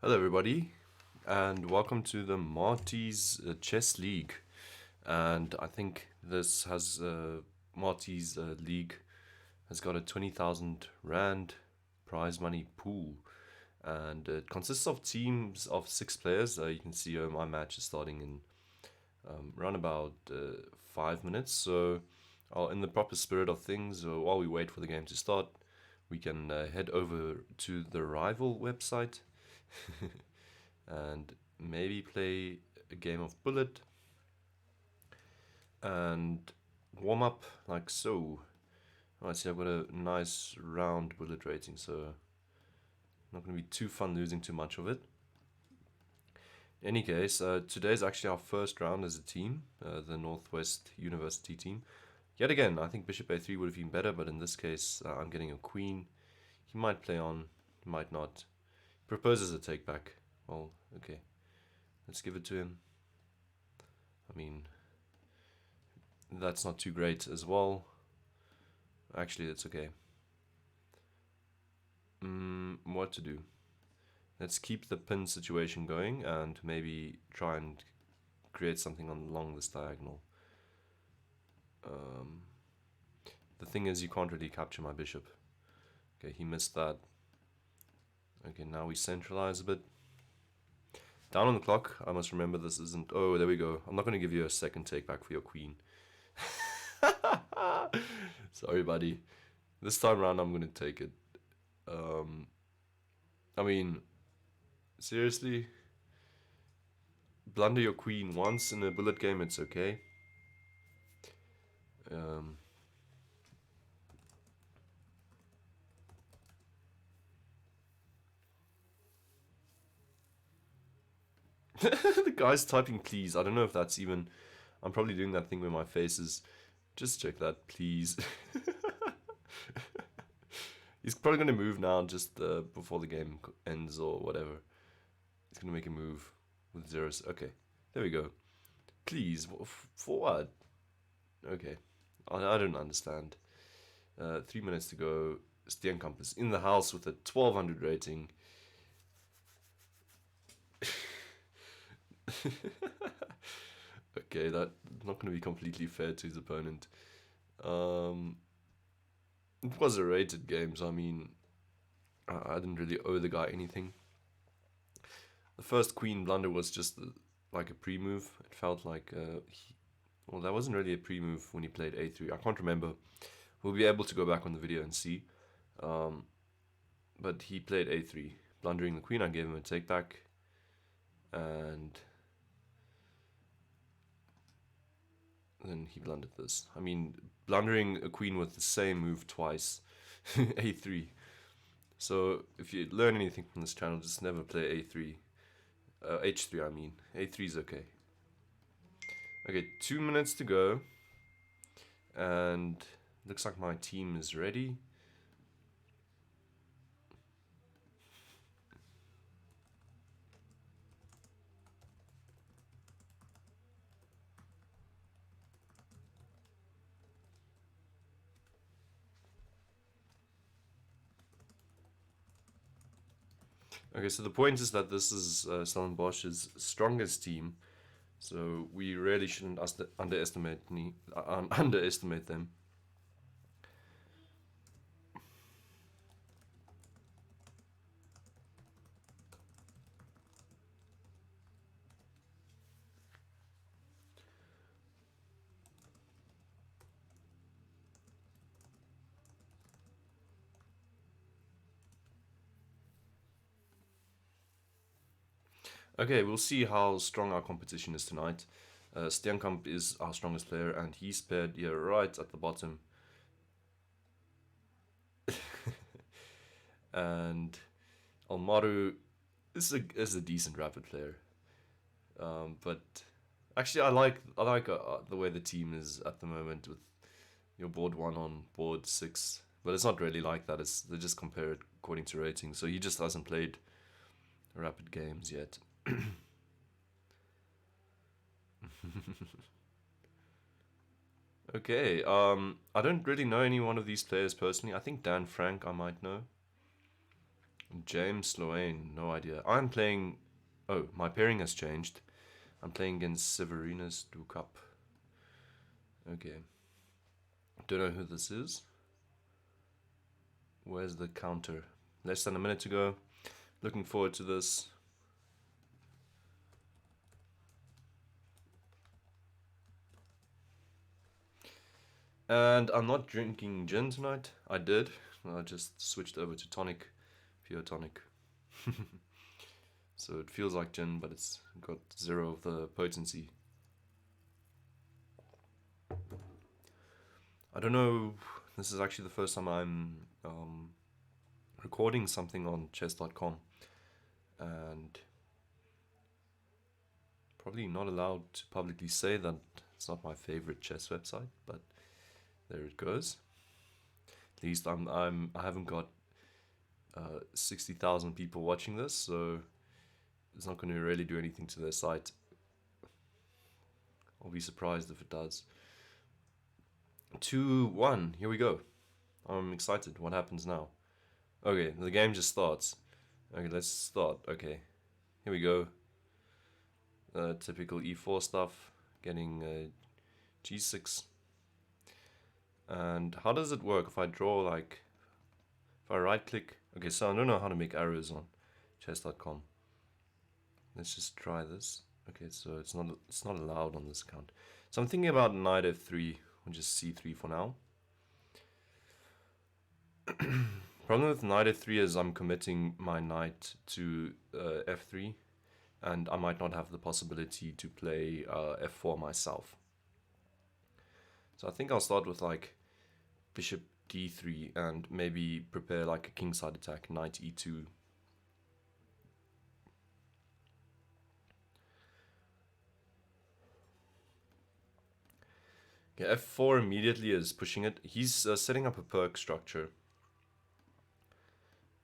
Hello, everybody, and welcome to the Marty's Chess League. And I think this has Marty's League has got a 20,000 Rand prize money pool, and it consists of teams of 6 players. You can see my match is starting in around about 5 minutes. So, in the proper spirit of things, while we wait for the game to start, we can head over to the rival website and maybe play a game of bullet and warm up like so. Alright, see, I've got a nice round bullet rating, so not going to be too fun losing too much of it. In any case, today's actually our first round as a team, the Northwest University team. Yet again, I think Bishop A3 would have been better, but in this case, I'm getting a queen. He might play on, he might not. He proposes a take back. Well, okay, let's give it to him. I mean, that's not too great as well. Actually, that's okay. What to do? Let's keep the pin situation going and maybe try and create something along this diagonal. The thing is, you can't really capture my bishop. Okay, he missed that. Okay, now we centralize a bit. Down on the clock, I must remember this isn't... Oh, there we go. I'm not going to give you a second take back for your queen. Sorry, buddy. This time around, I'm going to take it. I mean, seriously? Blunder your queen once in a bullet game, it's okay. The guy's typing please. I don't know if that's even... I'm probably doing that thing where my face is... Just check that, please. He's probably going to move now just before the game ends or whatever. He's going to make a move with zeros. Okay, there we go. Please, for what? Okay, I don't understand. 3 minutes to go. Steenkamp is in the house with a 1200 rating. Okay, that's not going to be completely fair to his opponent. It was a rated game, so I mean, I didn't really owe the guy anything. The first queen blunder was just like a pre-move. It felt like, well, that wasn't really a pre-move when he played a3. I can't remember. We'll be able to go back on the video and see. But he played a3, blundering the queen. I gave him a take back, and then he blundered this. I mean, blundering a queen with the same move twice, a3. So if you learn anything from this channel, just never play a3. h3, I mean. a3 is okay. Okay, 2 minutes to go. And looks like my team is ready. Okay, so the point is that this is Stellenbosch's strongest team, so we really shouldn't underestimate them. Okay, we'll see how strong our competition is tonight. Steenkamp is our strongest player, and he's paired here right at the bottom. And Almaru is a decent rapid player, but actually I like the way the team is at the moment with your board 1 on board 6. But it's not really like that. They just compare it according to rating. So he just hasn't played rapid games yet. Okay, I don't really know any one of these players personally. I think Dan Frank I might know. James Sloane, no idea. I'm playing. Oh, my pairing has changed. I'm playing against Severinas Ducap. Okay. Don't know who this is. Where's the counter? Less than a minute to go. Looking forward to this. And I'm not drinking gin tonight. I did. I just switched over to tonic, pure tonic. So it feels like gin, but it's got zero of the potency. I don't know. This is actually the first time I'm recording something on chess.com, and probably not allowed to publicly say that it's not my favorite chess website, but there it goes. At least I haven't got 60,000 people watching this, so it's not going to really do anything to their site. I'll be surprised if it does. 2-1, here we go. I'm excited. What happens now? Okay, the game just starts. Okay, let's start. Okay, here we go. Typical e4 stuff. Getting g6. And how does it work if I draw, like, if I right click? Okay, so I don't know how to make arrows on chess.com. Let's just try this. Okay, so it's not allowed on this account. So I'm thinking about knight f3, or just c3 for now. Problem with knight f3 is I'm committing my knight to f3, and I might not have the possibility to play f4 myself. So I think I'll start with like bishop d3 and maybe prepare like a kingside attack, knight e2. Okay, f4 immediately is pushing it. He's setting up a perk structure.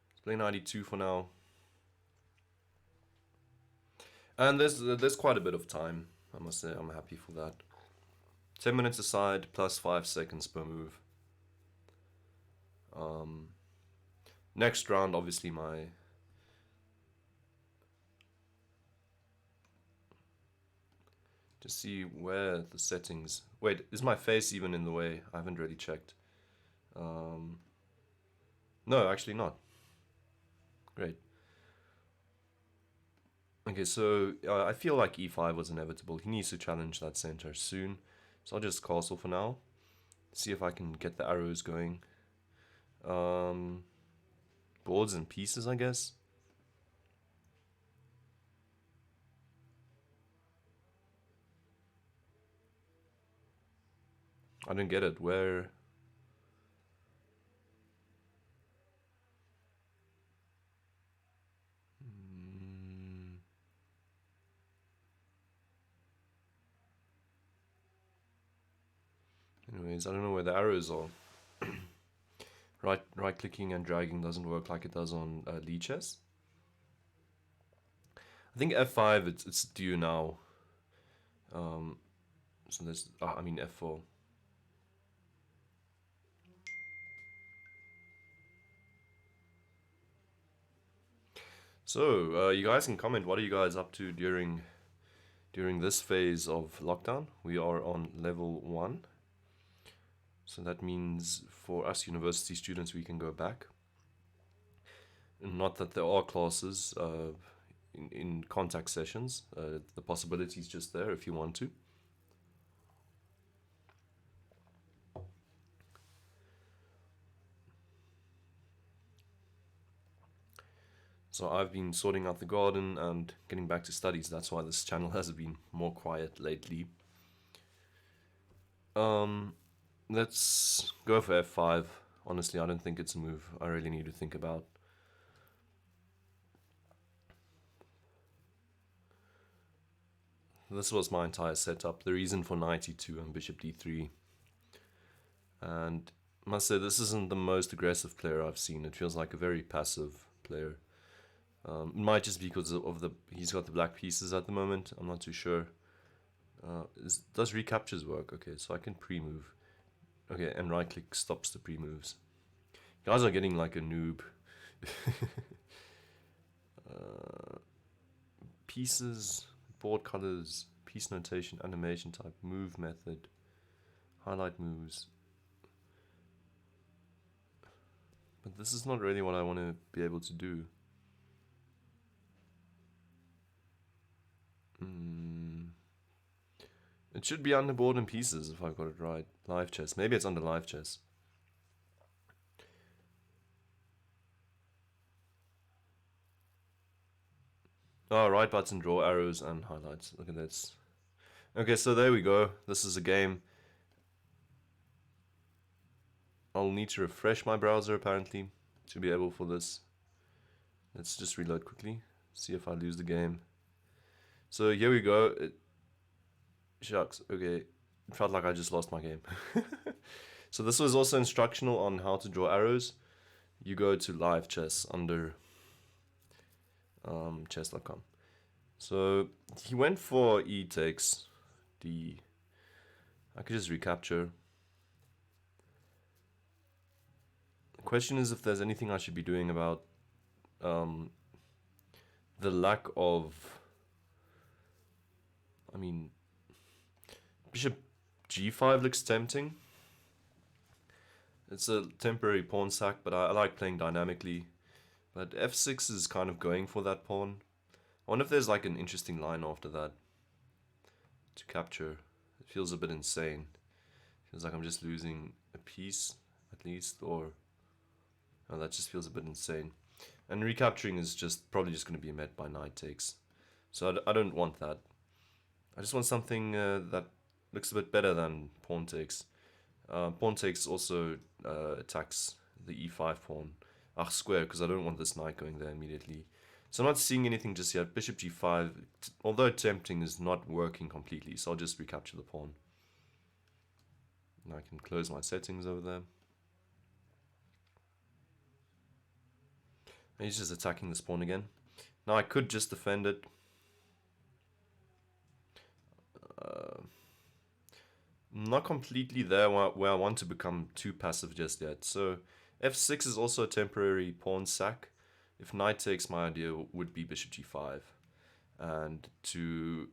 Let's play knight e2 for now. And there's quite a bit of time, I must say. I'm happy for that. 10 minutes aside, plus 5 seconds per move. Next round, obviously my... To see where the settings... Wait, is my face even in the way? I haven't really checked. No, actually not. Great. Okay, so I feel like e5 was inevitable. He needs to challenge that center soon. So I'll just castle for now. See if I can get the arrows going. Boards and pieces, I guess. I don't get it. Where... Anyways, I don't know where the arrows are. Right clicking and dragging doesn't work like it does on Lichess. I think f5 it's due now. So there's I mean f4. So you guys can comment. What are you guys up to during this phase of lockdown? We are on level 1. So that means for us university students we can go back. Not that there are classes in contact sessions. The possibility is just there if you want to. So I've been sorting out the garden and getting back to studies. That's why this channel has been more quiet lately. Let's go for f5. Honestly, I don't think it's a move I really need to think about. This was my entire setup. The reason for knight e2 and bishop d3. And I must say, this isn't the most aggressive player I've seen. It feels like a very passive player. It might just be because of he's got the black pieces at the moment. I'm not too sure. Does recaptures work? Okay, so I can pre-move. Okay, and right click stops the pre-moves. You guys are getting like a noob. pieces, board colors, piece notation, animation type, move method, highlight moves. But this is not really what I want to be able to do. It should be under board and pieces if I got it right. Live chess. Maybe it's under live chess. Oh, right button, draw arrows and highlights. Look at this. Okay, so there we go. This is a game. I'll need to refresh my browser apparently to be able for this. Let's just reload quickly. See if I lose the game. So here we go. Shucks. Okay. It felt like I just lost my game. So this was also instructional on how to draw arrows. You go to live chess under chess.com. So he went for E takes D. I could just recapture. The question is if there's anything I should be doing about the lack of, I mean, bishop g5 looks tempting. It's a temporary pawn sack, but I like playing dynamically. But f6 is kind of going for that pawn. I wonder if there's like an interesting line after that to capture. It feels a bit insane. Feels like I'm just losing a piece at least, or oh, that just feels a bit insane. And recapturing is just probably just going to be met by knight takes. So I don't want that. I just want something that looks a bit better than pawn takes. Pawn takes also attacks the e5 pawn. Square, because I don't want this knight going there immediately. So I'm not seeing anything just yet. Bishop g5, although tempting, is not working completely. So I'll just recapture the pawn. Now I can close my settings over there. And he's just attacking this pawn again. Now I could just defend it. Not completely there where I want to become too passive just yet. So f6 is also a temporary pawn sack. If knight takes, my idea would be bishop g5. And to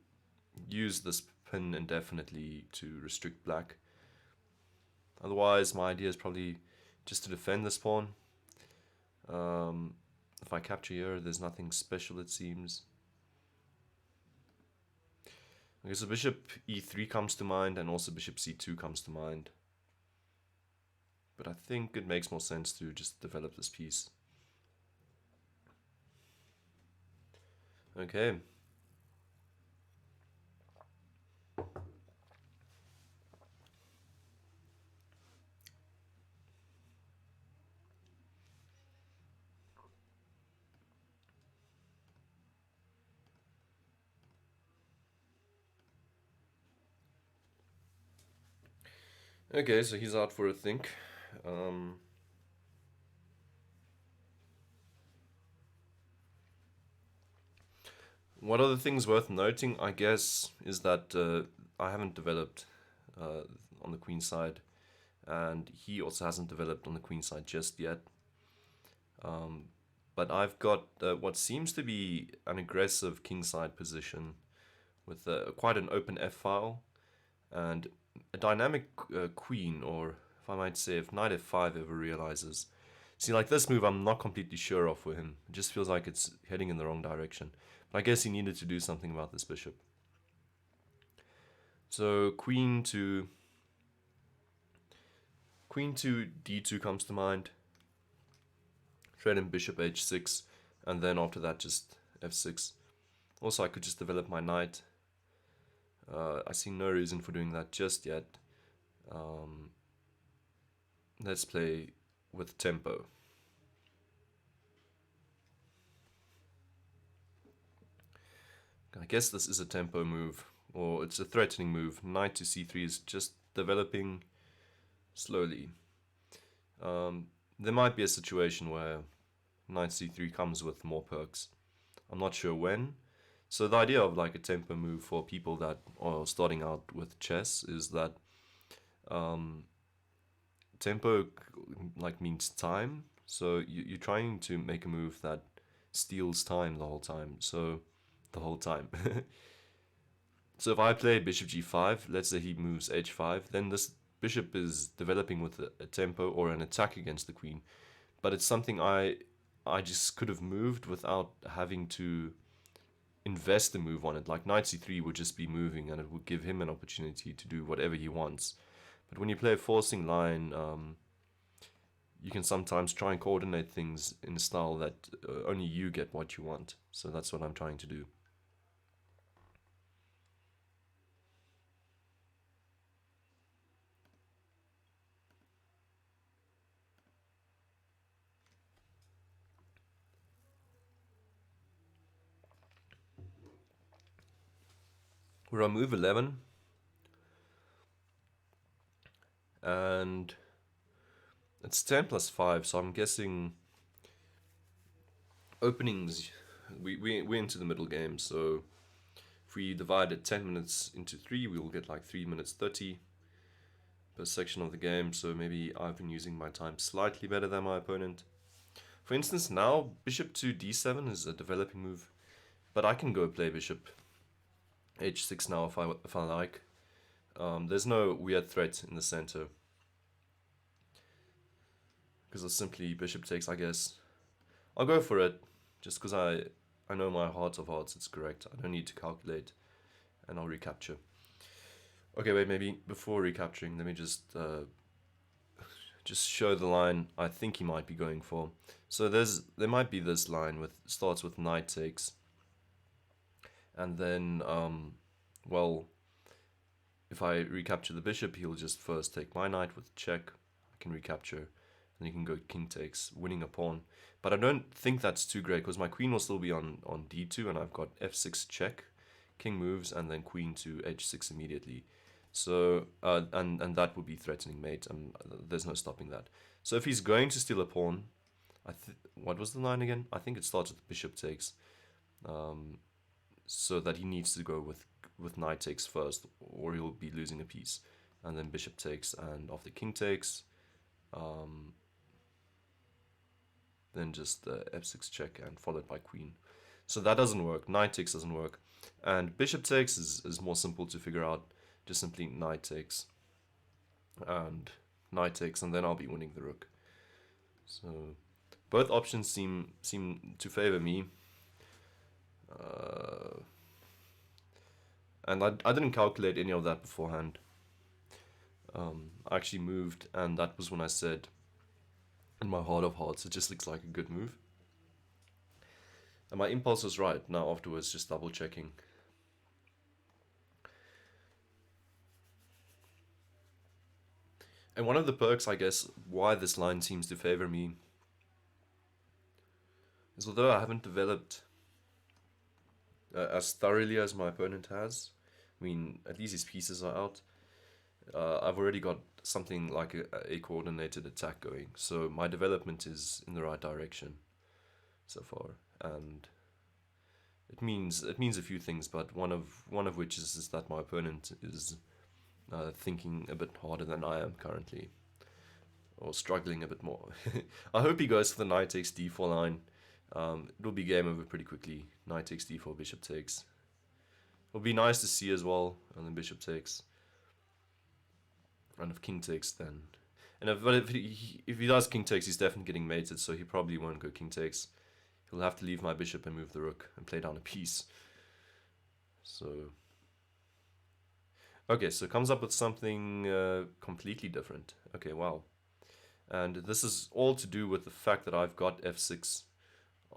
use this pin indefinitely to restrict black. Otherwise, my idea is probably just to defend this pawn. If I capture here, there's nothing special, it seems. Okay, so bishop e3 comes to mind, and also bishop c2 comes to mind. But I think it makes more sense to just develop this piece. Okay. Okay, so he's out for a think. What other things worth noting, I guess, is that I haven't developed on the queen side, and he also hasn't developed on the queen side just yet. But I've got what seems to be an aggressive kingside position with quite an open f-file and a dynamic queen, or if I might say, if knight f5 ever realizes. See, like this move I'm not completely sure of for him. It just feels like it's heading in the wrong direction. But I guess he needed to do something about this bishop. So queen to d2 comes to mind. Trade in bishop h6, and then after that just f6. Also, I could just develop my knight. I see no reason for doing that just yet. Let's play with tempo. I guess this is a tempo move, or it's a threatening move. Knight to c3 is just developing slowly. There might be a situation where knight c3 comes with more perks. I'm not sure when. So the idea of like a tempo move for people that are starting out with chess is that tempo like means time. So you're trying to make a move that steals time the whole time. So the whole time. So if I play bishop g5, let's say he moves h5, then this bishop is developing with a tempo or an attack against the queen. But it's something I just could have moved without having to invest the move on it. Like knight c3 would just be moving and it would give him an opportunity to do whatever he wants. But when you play a forcing line, you can sometimes try and coordinate things in a style that only you get what you want. So that's what I'm trying to do. We're on move 11. And it's 10 plus 5, so I'm guessing openings, we're into the middle game, so if we divide it 10 minutes into 3, we will get like 3 minutes 30 per section of the game, so maybe I've been using my time slightly better than my opponent. For instance, now bishop to d7 is a developing move, but I can go play bishop h6 now if I like. There's no weird threat in the center, because it's simply bishop takes, I guess. I'll go for it, just because I know my heart of hearts it's correct. I don't need to calculate, and I'll recapture. Okay, wait, maybe before recapturing, let me just show the line I think he might be going for. So there might be this line with starts with knight takes, and then well, if I recapture the bishop, he'll just first take my knight with check. I can recapture, and he can go king takes, winning a pawn. But I don't think that's too great, because my queen will still be on d2, and I've got f6 check, king moves, and then queen to h6 immediately. So and that would be threatening mate, and there's no stopping that. So if he's going to steal a pawn, what was the line again? I think it starts with bishop takes, so that he needs to go with knight takes first, or he'll be losing a piece, and then bishop takes, and after king takes, then just f6 check and followed by queen. So that doesn't work. Knight takes doesn't work, and bishop takes is more simple to figure out. Just simply knight takes, and knight takes, and then I'll be winning the rook. So both options seem to favor me. And I didn't calculate any of that beforehand. I actually moved, and that was when I said, in my heart of hearts, it just looks like a good move. And my impulse was right. Now afterwards, just double checking. And one of the perks, I guess, why this line seems to favor me is, although I haven't developed as thoroughly as my opponent has, I mean, at least his pieces are out, I've already got something like a coordinated attack going. So my development is in the right direction so far, and it means a few things, but one of which is that my opponent is thinking a bit harder than I am currently, or struggling a bit more. I hope he goes for the knight takes d4 line. It'll be game over pretty quickly. Knight takes d4, bishop takes. It'll be nice to see as well, and then bishop takes. And if king takes, then... And if he does king takes, he's definitely getting mated, so he probably won't go king takes. He'll have to leave my bishop and move the rook and play down a piece. So... Okay, so comes up with something completely different. Okay, wow. And this is all to do with the fact that I've got f6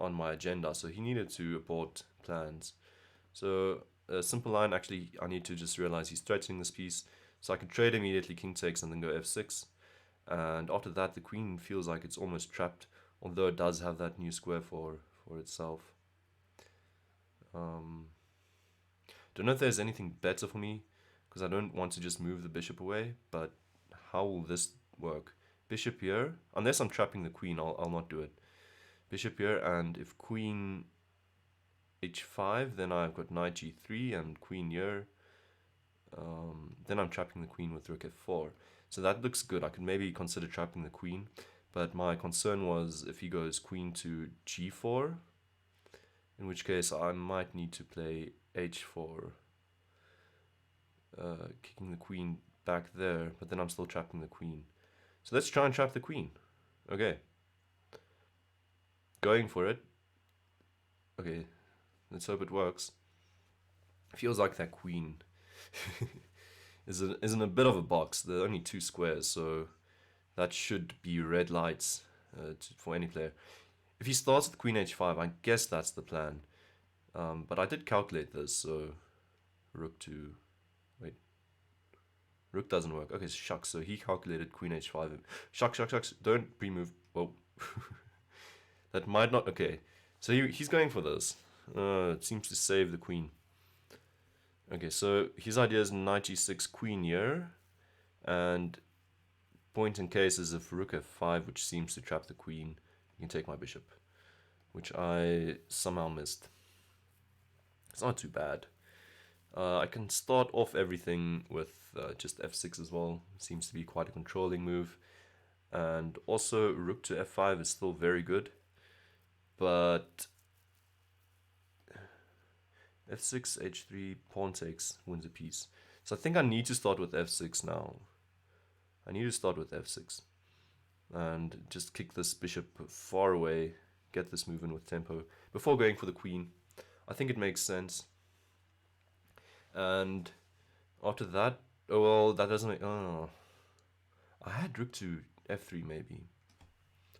on my agenda, so he needed to abort plans. So a simple line, actually, I need to just realize he's threatening this piece, so I can trade immediately, king takes, and then go f6. And after that, the queen feels like it's almost trapped, although it does have that new square for itself. Don't know if there's anything better for me, because I don't want to just move the bishop away, but how will this work? Bishop here, unless I'm trapping the queen, I'll not do it. Bishop here, and if queen h5, then I've got knight g3 and queen here. Then I'm trapping the queen with rook f4. So that looks good. I could maybe consider trapping the queen, but my concern was if he goes queen to g4, In which case I might need to play h4, kicking the queen back there, but then I'm still trapping the queen. So let's try and trap the queen. Okay. Going for it. Okay, let's hope it works. Feels like that queen is in a bit of a box. There are only 2 squares, so that should be red lights for any player. If he starts with queen h5, I guess that's the plan. But I did calculate this, so rook to... Wait. Rook doesn't work. Okay, shucks. So he calculated queen h5. Shucks, shucks, shucks. Don't pre-move. Whoa. That might not... Okay. So he's going for this. It seems to save the queen. Okay, so his idea is knight g6, queen here. And point in case is if rook f5, which seems to trap the queen, you can take my bishop, which I somehow missed. It's not too bad. I can start off everything with just f6 as well. Seems to be quite a controlling move. And also rook to f5 is still very good. But f6, h3, pawn takes, wins a piece. So I think I need to start with f6 now. I need to start with f6. And just kick this bishop far away, get this move in with tempo, before going for the queen. I think it makes sense. And after that, oh well, that doesn't make... Oh, I had rook to f3 maybe.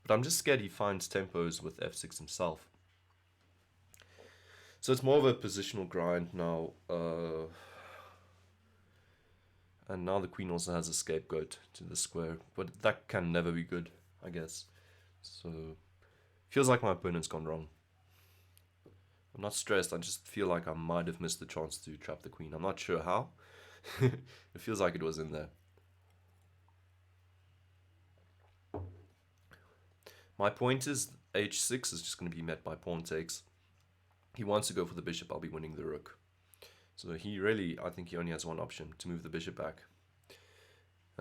But I'm just scared he finds tempos with f6 himself. So it's more of a positional grind now. And now the queen also has a scapegoat to the square. But that can never be good, I guess. So, feels like my opponent's gone wrong. I'm not stressed, I just feel like I might have missed the chance to trap the queen. I'm not sure how. It feels like it was in there. My point is h6 is just going to be met by pawn takes. He wants to go for the bishop, I'll be winning the rook. So he really, I think he only has one option, to move the bishop back.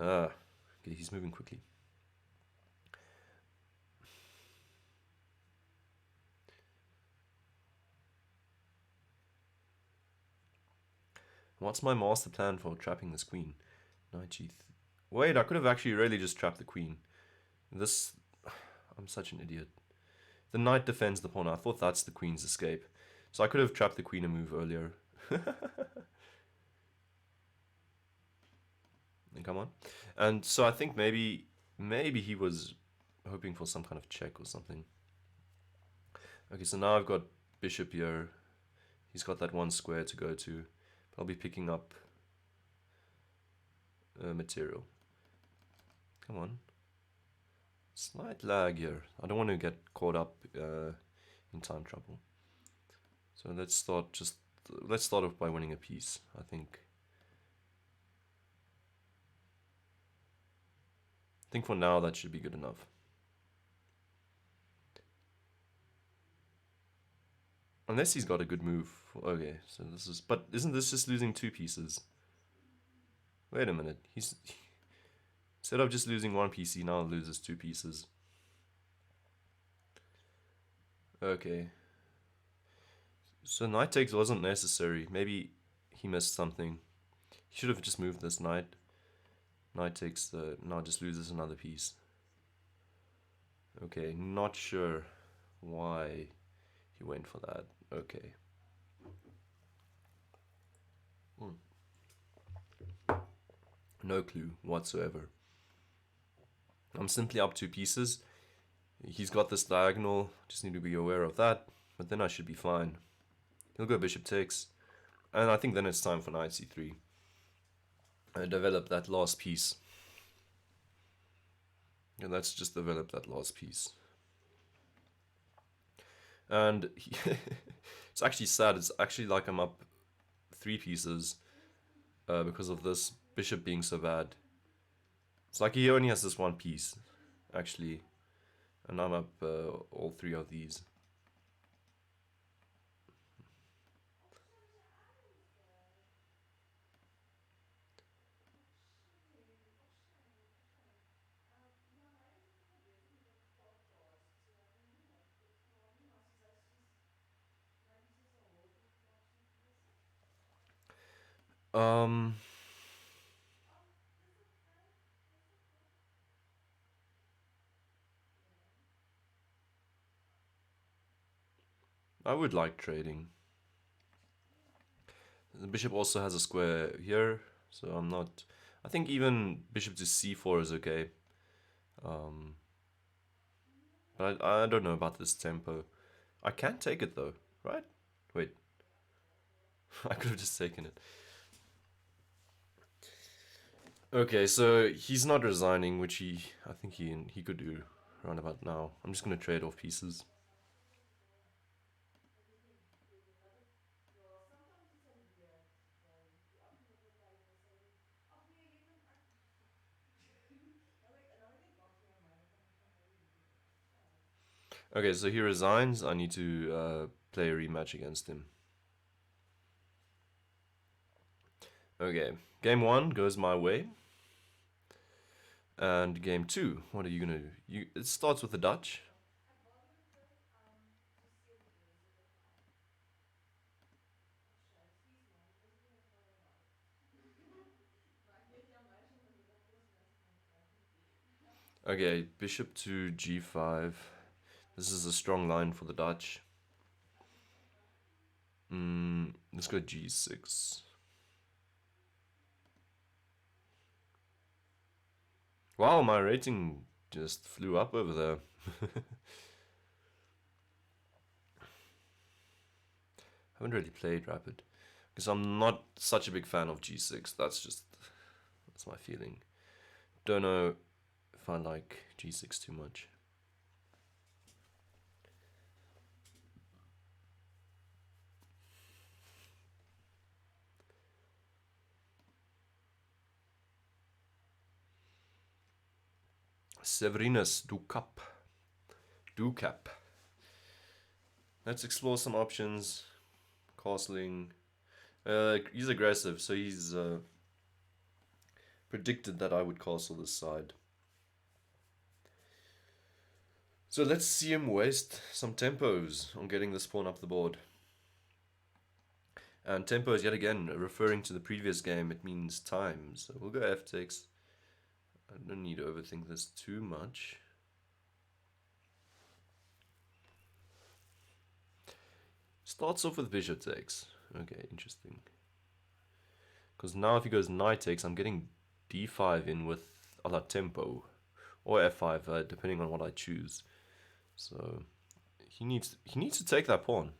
Okay, he's moving quickly. What's my master plan for trapping this queen? Knight g3. Wait, I could have actually really just trapped the queen. This... I'm such an idiot. The knight defends the pawn. I thought that's the queen's escape. So I could have trapped the queen a move earlier. Come on. And so I think maybe he was hoping for some kind of check or something. Okay, so now I've got bishop here. He's got that one square to go to. I'll be picking up material. Come on. Slight lag here. I don't want to get caught up in time trouble. So let's start off by winning a piece, I think. I think for now that should be good enough. Unless he's got a good move. Okay, so this is... But isn't this just losing 2 pieces? Wait a minute. Instead of just losing 1 piece, he now loses 2 pieces. Okay. So knight takes wasn't necessary. Maybe he missed something. He should have just moved this knight. Knight takes the... Now just loses another piece. Okay, not sure why he went for that. Okay. No clue whatsoever. I'm simply up 2 pieces. He's got this diagonal, just need to be aware of that, but then I should be fine. He'll go bishop takes, and I think then it's time for knight c3. Develop that last piece. And let's just develop that last piece. And it's actually sad, it's actually like I'm up 3 pieces because of this bishop being so bad. It's like he only has this 1 piece, actually, and I'm up all 3 of these. Um, I would like trading. The bishop also has a square here, so I'm not... I think even bishop to c4 is okay. Um, but I don't know about this tempo. I can take it though, right? Wait. I could have just taken it. Okay, so he's not resigning, which I think he could do around about now. I'm just gonna trade off pieces. Okay, so he resigns. I need to play a rematch against him. Okay, game 1 goes my way. And game 2, what are you gonna do? It starts with the Dutch. Okay, bishop to g5. This is a strong line for the Dutch. Let's go g6. Wow, my rating just flew up over there. Haven't really played Rapid because I'm not such a big fan of g6. That's my feeling. Don't know if I like g6 too much. Severinus Ducap. Let's explore some options. Castling. He's aggressive, so he's predicted that I would castle this side. So let's see him waste some tempos on getting this pawn up the board. And tempos, yet again, referring to the previous game, it means time. So we'll go f takes. I don't need to overthink this too much. Starts off with bishop takes. Okay, interesting. Because now if he goes knight takes, I'm getting d5 in with a la tempo. Or f5, depending on what I choose. So he needs to take that pawn.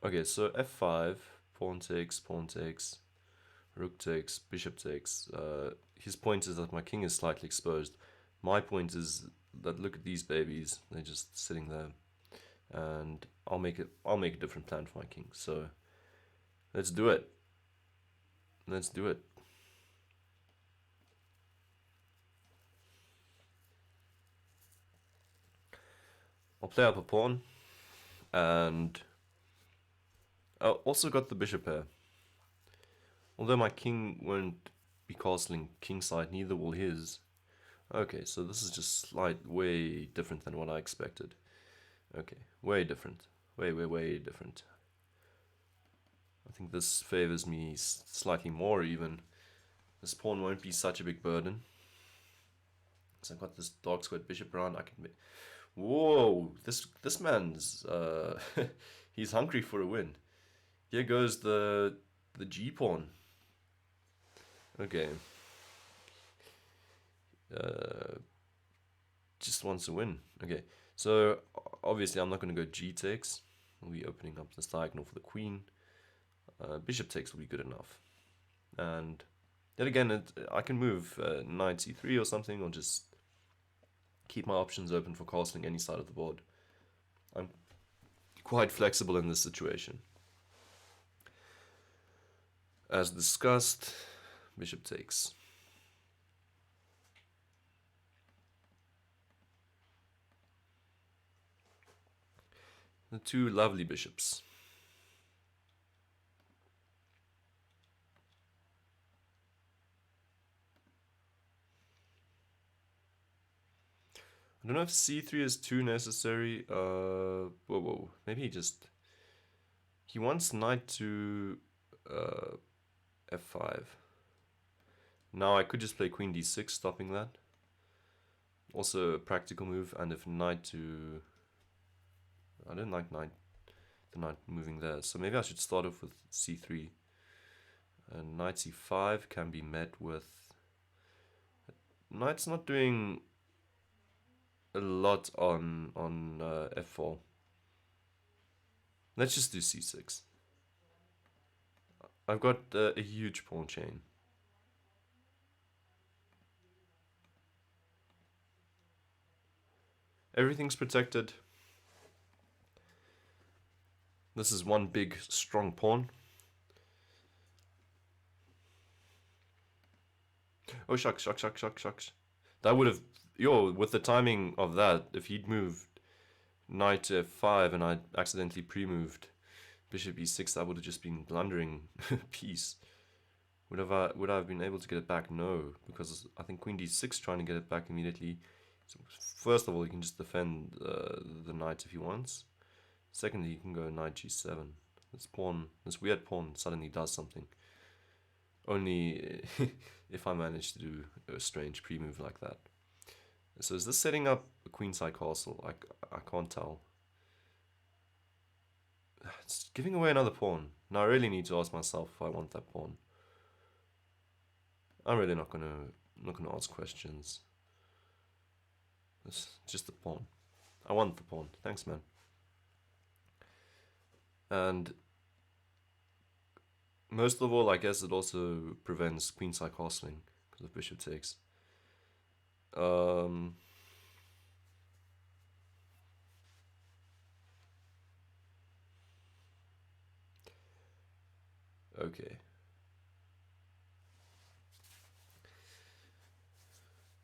Okay, so f5, pawn takes, rook takes, bishop takes. His point is that my king is slightly exposed. My point is that look at these babies; they're just sitting there, and I'll make a different plan for my king. So let's do it. Let's do it. I'll play up a pawn, and I also got the bishop here. Although my king won't be castling kingside, neither will his. Okay, so this is just way different than what I expected. Okay, way different. Way different. I think this favors me slightly more even. This pawn won't be such a big burden. So I've got this dark squared bishop around. I can... Whoa! This man's... he's hungry for a win. Here goes the g pawn. Okay. Just wants to win. Okay, so obviously I'm not going to go g takes. We'll be opening up this diagonal for the queen. Bishop takes will be good enough. And yet again, I can move knight c3 or something, or just keep my options open for castling any side of the board. I'm quite flexible in this situation. As discussed, bishop takes. The two lovely bishops. I don't know if c3 is too necessary. Whoa. Maybe he wants knight to f5. Now I could just play queen d6, stopping that. Also a practical move, and if knight to... I don't like the knight moving there, so maybe I should start off with c3. And knight c5 can be met with... Knight's not doing a lot on f4. Let's just do c6. I've got a huge pawn chain. Everything's protected. This is one big strong pawn. Oh, shucks. That would have... with the timing of that, if he'd moved knight to f5 and I accidentally pre-moved bishop e6, that would have just been blundering piece. Would I have been able to get it back? No, because I think queen d6 trying to get it back immediately. So first of all, he can just defend the knight if he wants. Secondly, he can go knight g7. This weird pawn suddenly does something. Only if I manage to do a strange pre-move like that. So is this setting up a queenside castle? I can't tell. It's giving away another pawn. Now I really need to ask myself if I want that pawn. I'm really not gonna ask questions. It's just the pawn. I want the pawn. Thanks, man. And most of all, I guess it also prevents queenside castling because of bishop takes. Okay.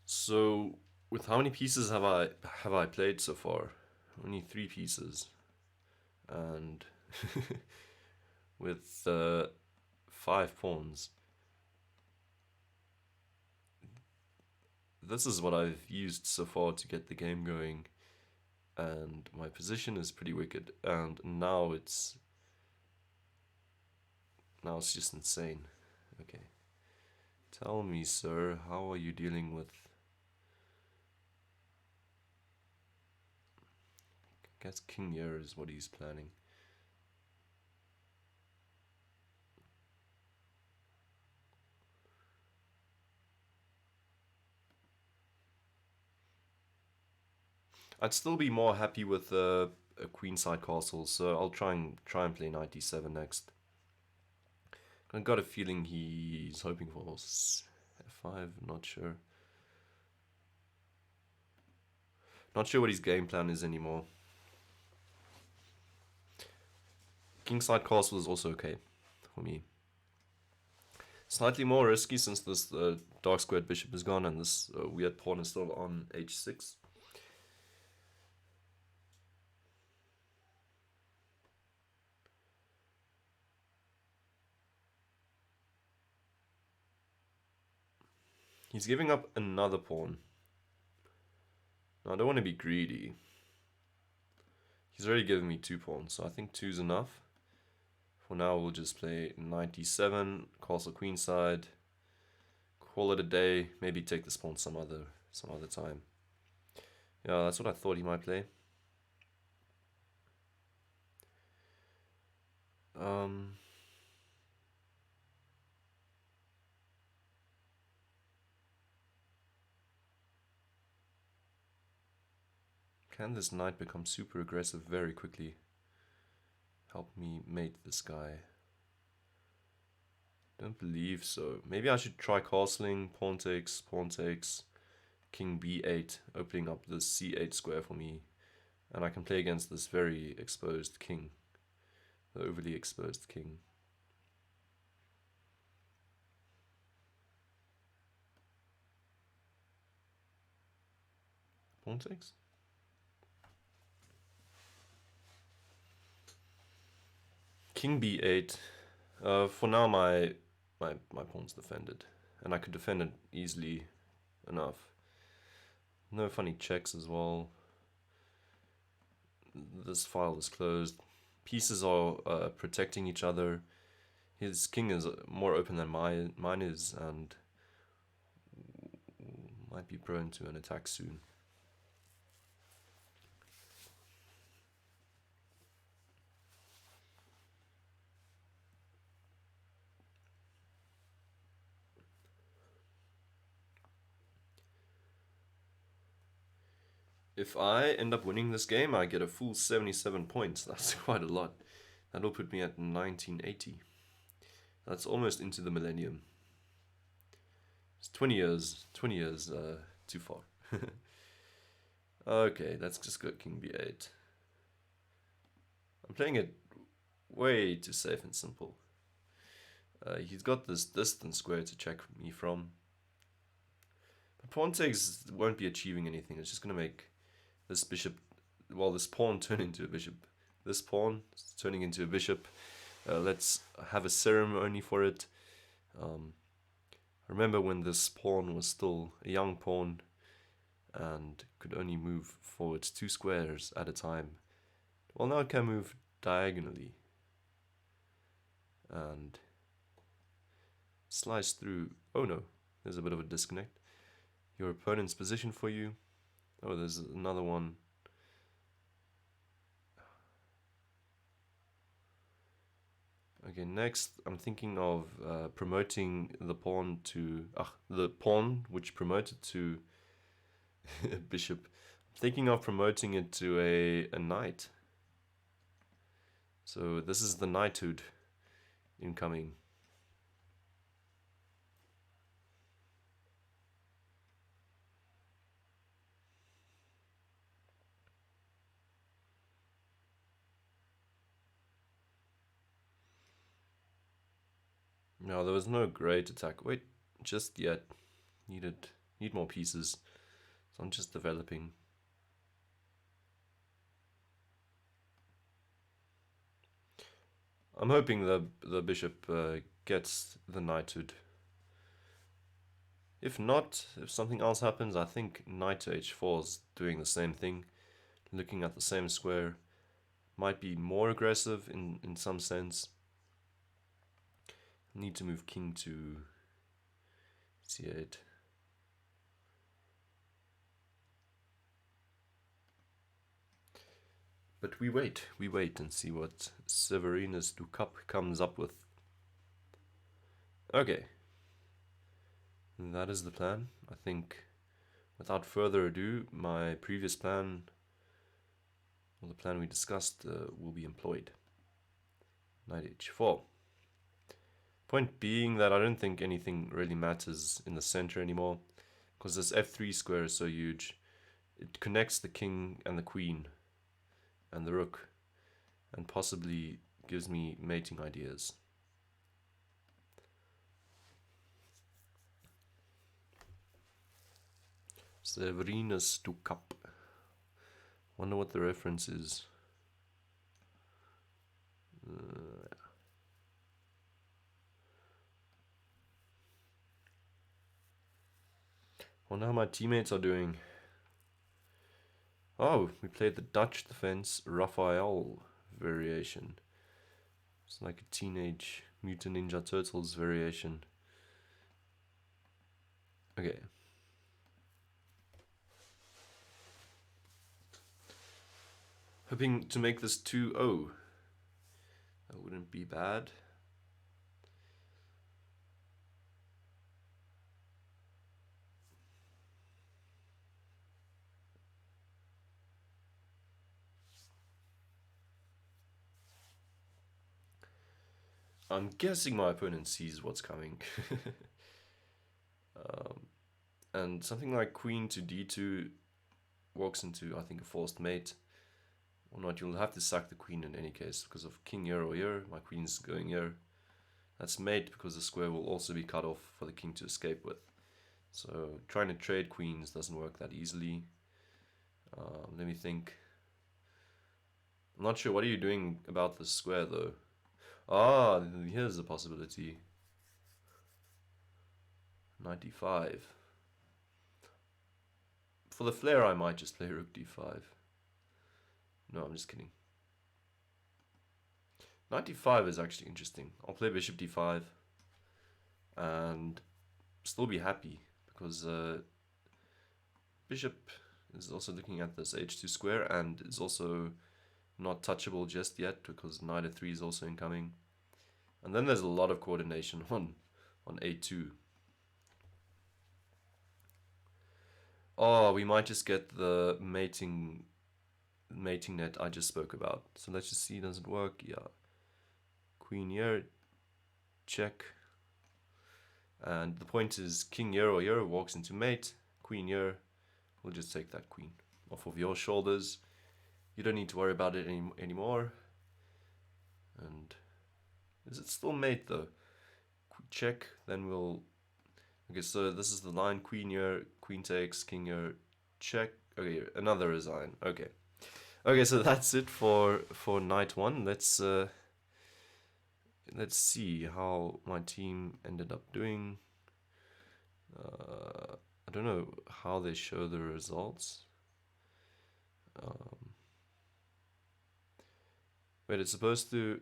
So, with how many pieces have I played so far? Only 3 pieces, and with 5 pawns. This is what I've used so far to get the game going, and my position is pretty wicked. And now it's just insane. Okay, tell me, sir, how are you dealing with? I guess king here is what he's planning. I'd still be more happy with a queenside castle, so I'll try and play knight d7 next. I've got a feeling he's hoping for f5, not sure. Not sure what his game plan is anymore. Kingside castle is also okay for me. Slightly more risky since this dark squared bishop is gone and this weird pawn is still on h6. He's giving up another pawn. Now, I don't want to be greedy. He's already given me 2 pawns, so I think 2's enough. For now, we'll just play knight d7, castle queenside, call it a day, maybe take this pawn some other time. Yeah, that's what I thought he might play. Can this knight become super aggressive very quickly? Help me mate this guy. Don't believe so. Maybe I should try castling, pawn takes, king b8, opening up the c8 square for me. And I can play against this very exposed king. The overly exposed king. Pawn takes? King b8. For now, my pawn's defended, and I could defend it easily enough. No funny checks as well. This file is closed. Pieces are protecting each other. His king is more open than mine is, and might be prone to an attack soon. If I end up winning this game, I get a full 77 points. That's quite a lot. That'll put me at 1980. That's almost into the millennium. It's 20 years too far. Okay, let's just go king b8. I'm playing it way too safe and simple. He's got this distant square to check me from. But pawn takes won't be achieving anything. It's just going to make this bishop, well, this pawn turn into a bishop. This pawn is turning into a bishop. Let's have a ceremony for it. Remember when this pawn was still a young pawn and could only move forwards 2 squares at a time. Well, now it can move diagonally and slice through. Oh no, there's a bit of a disconnect. Your opponent's position for you. Oh, there's another one. Okay, next I'm thinking of promoting the pawn to the pawn which promoted to bishop. I'm thinking of promoting it to a knight. So this is the knighthood incoming. No, there was no great attack. Wait, just yet. Need more pieces. So I'm just developing. I'm hoping the bishop gets the knighthood. If not, if something else happens, I think knight to h4 is doing the same thing. Looking at the same square. Might be more aggressive in some sense. Need to move king to c8. But we wait and see what Severinus Ducap comes up with. Okay. That is the plan. I think without further ado, my previous plan, or the plan we discussed, will be employed. Knight h4. Point being that I don't think anything really matters in the center anymore, because this f3 square is so huge. It connects the king and the queen and the rook, and possibly gives me mating ideas. Severinus Ducap. Wonder what the reference is. Wonder how my teammates are doing. Oh, we played the Dutch defense Raphael variation. It's like a Teenage Mutant Ninja Turtles variation. Okay. Hoping to make this 2-0. That wouldn't be bad. I'm guessing my opponent sees what's coming. And something like queen to d2 walks into, I think, a forced mate. Or not, you'll have to sack the queen in any case, because of king here or here, my queen's going here. That's mate because the square will also be cut off for the king to escape with. So trying to trade queens doesn't work that easily. Let me think. I'm not sure, what are you doing about the square though? Ah, here's a possibility. 95. For the flair, I might just play rook d5. No, I'm just kidding. Knight d5 is actually interesting. I'll play bishop d5 and still be happy because bishop is also looking at this h2 square and is also not touchable just yet because knight f3 is also incoming. And then there's a lot of coordination on a2. Oh, we might just get the mating net I just spoke about. So let's just see, does it work? Yeah. Queen here, check. And the point is king here or here walks into mate, queen here, we'll just take that queen off of your shoulders. You don't need to worry about it anymore. And is it still mate though? Check, then we'll... Okay, so this is the line, queen here, queen takes, king here, check. Okay, another resign. Okay. Okay, so that's it for night one. Let's see how my team ended up doing. I don't know how they show the results. Wait, it's supposed to...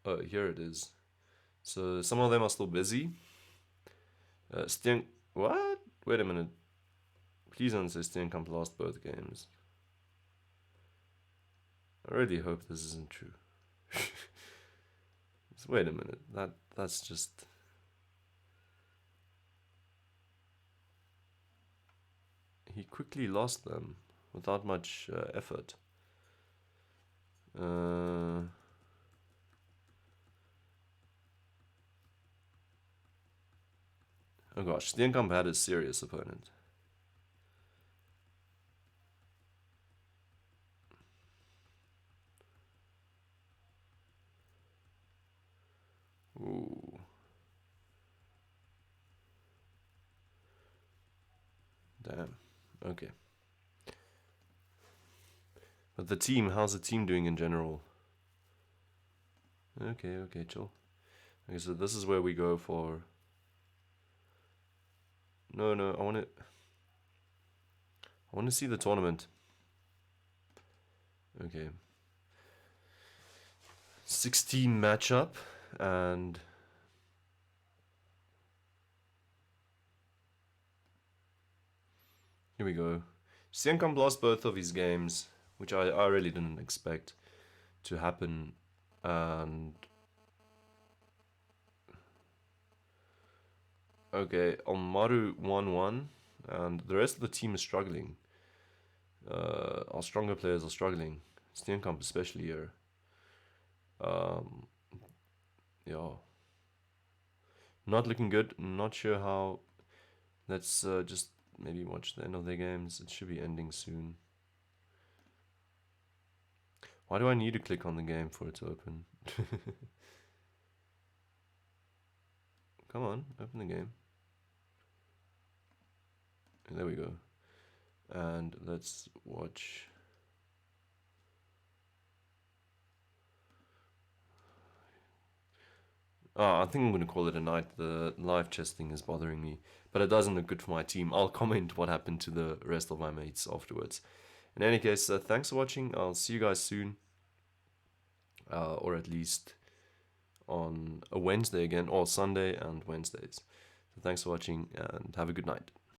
Oh, here it is. So some of them are still busy. What? Wait a minute. Please don't say Steenkamp lost both games. I really hope this isn't true. Wait a minute. That's just... He quickly lost them without much effort. Oh gosh, Steenkamp had a serious opponent. Ooh. Damn. Okay. But the team, how's the team doing in general? Okay, chill. Okay, so this is where we go for... No, I want to see the tournament. Okay. 16 matchup and... Here we go. Steenkamp lost both of his games, which I really didn't expect to happen. And... Okay, Almaru 1-1, and the rest of the team is struggling. Our stronger players are struggling. Steenkamp especially here. Yeah. Not looking good. Not sure how. Let's just maybe watch the end of their games. It should be ending soon. Why do I need to click on the game for it to open? Come on, open the game. And there we go. And let's watch. I think I'm going to call it a night. The live chess thing is bothering me, but it doesn't look good for my team. I'll comment what happened to the rest of my mates afterwards. In any case, thanks for watching. I'll see you guys soon, or at least on a Wednesday again, or Sunday and Wednesdays. So thanks for watching and have a good night.